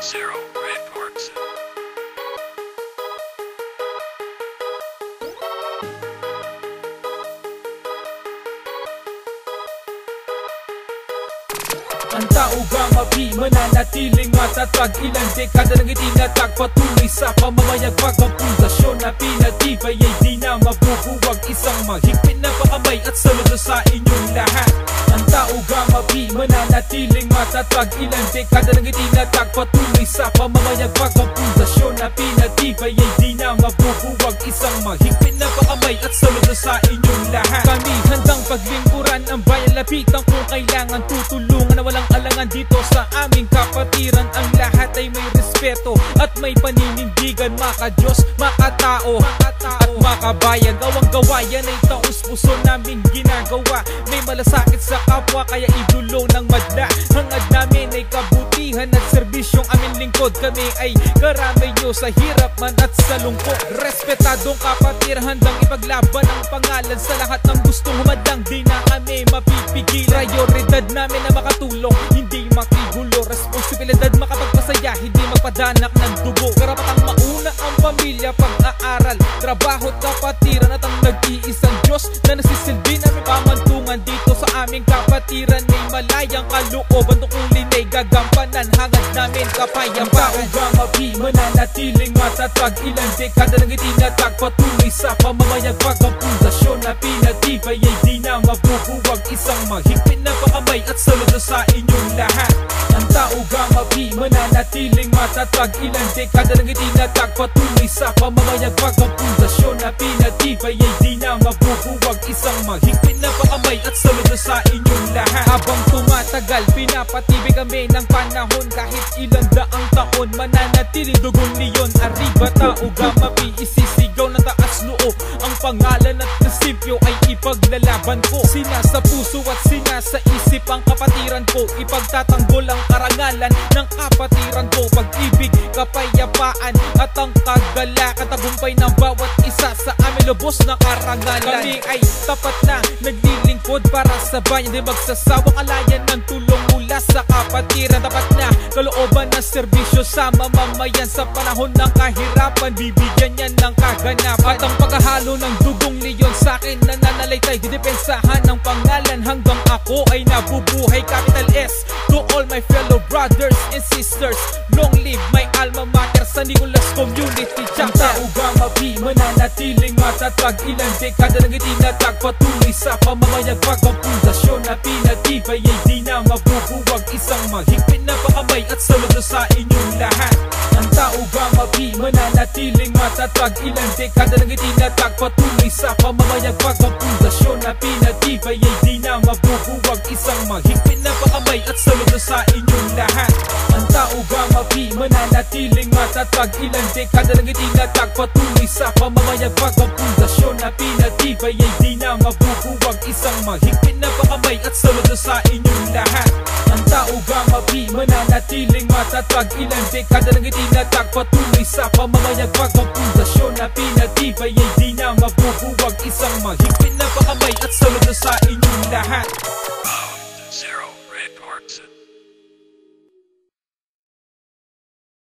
Zero Reports. Ang tao gamabi, mananatiling matatag. Ilang dekada nang itinatag, patuloy sa pamamayagpag. Ang pundasyon na pinatibay ay di na mabubuwag. Isang mahigpit na pakamay at saludo sa inyong lahat. Ang tao gamabi, mananatiling matatag. Ilang dekada nang itinatag, patuloy sa pamamayagpag. Ang pundasyon na pinatibay ay di na mabubuwag. Isang mahigpit na pakamay at saludo sa inyong lahat. Kami handang paglingkuran ang bayan, lapitan kung kailangan, tutulungan na walang alangan dito sa aming kapatiran. Ang lahat ay may respeto at may paninindigan. Maka-Diyos, maka-tao at makabayan. Gawang-gawa yan ay taos puso naming ginagawa. May malasakit sa kapwa kaya idulo ng madla. Hangad namin ay kabutihan at serbisyong aming lingkod. Kami ay karamay nyo sa hirap man at sa lungkot. Respetadong kapatiran, handang ipaglaban ang pangalan sa lahat ng gustong humadlang. Di na kami mapipigil. Prioridad namin na makatulong, hindi makigulo. Responsibilidad makapagpasaya, hindi magpadanak ng dugo. Karapatang mauna ang pamilya, pag-aaral, trabaho at kapatiran. At ang nag-iisang Diyos na nasisilbi namin pamantungan dito sa aming kapatiran. May malayang kalooban, tukulin ay gagampanan. Hangad namin kapayapaan. Gamabi, mananatiling matatag. Ilang dekada nang itinatag, patuloy sa pamamayagpag. Ang pundasyon na pinatibay ay di na mabubuwag. Isang mahigpit na pakamay at saludo sa inyong lahat. Ang tao gamabi, mananatiling matatag. Ilang dekada nang itinatag, patuloy sa pamamayagpag. Ang pundasyon na pinatibay ay di na mabubuwag. Isang mahigpit na pakamay at saludo sa inyong lahat. Habang tumatagal, pinapatibay kami ng panahon. Kahit ilang daang taon, mananatiling dugong leon. Arriba tao gamabi, isisigaw ng taas noo. Ang pangalan at prinsipyo ay ipaglalaban ko. Sinasa puso at sinasa isip ang kapatiran ko. Ipagtatanggol ang karangalan ng kapatiran ko. Pag-ibig, kapayapaan at ang kagalakan, tagumpay ng bawat isa sa aming lubos na karangalan. Kami ay tapat na naglilingkod para sa bayan, di magsasawang alayan ng tulong mula sa kapatiran. Tapat na kalooban ng serbisyo sa mamamayan. Sa panahon ng kahirapan, bibigyan yan ng kaganapan. At ang paghahalo ng dugong leon sa akin nananalaytay, didepensahan ng pangalan hanggang ako ay nabubuhay. Capital S to all my fellow brothers and sisters. Long live my alma mater, San Nicolas Community Chapter. Ang tao gamabi, mananatiling matatag. Ilang dekada nang itinatag, patuloy sa pamamayagpag. Ang pundasyon na pinatibay ay di na mabubuwag. Isang mahigpit na pakamay at saludo sa inyong lahat. Ang tao gamabi, mananatiling matatag. Ilang dekada nang itinatag, patuloy sa pamamayagpag. Ang pundasyon na pinatibay ay di na mabubuwag. Isang mahigpit na pakamay at saludo sa inyong lahat. Ang tao gamabi, mananatiling matatag. Ilang dekada nang itinatag, patuloy sa pamamayagpag. Ang pundasyon na pinatibay ay di na mabubuwag. Isang mahigpit na pakamay at saludo sa inyong lahat. Ang tao gamabi, mananatiling matatag. Ilang dekada nang itinatag, patuloy sa pamamayagpag. Ang pundasyon na pinatibay ay di na mabubuwag. Isang mahigpit na pakamay at saludo sa inyong lahat. Zero Reports.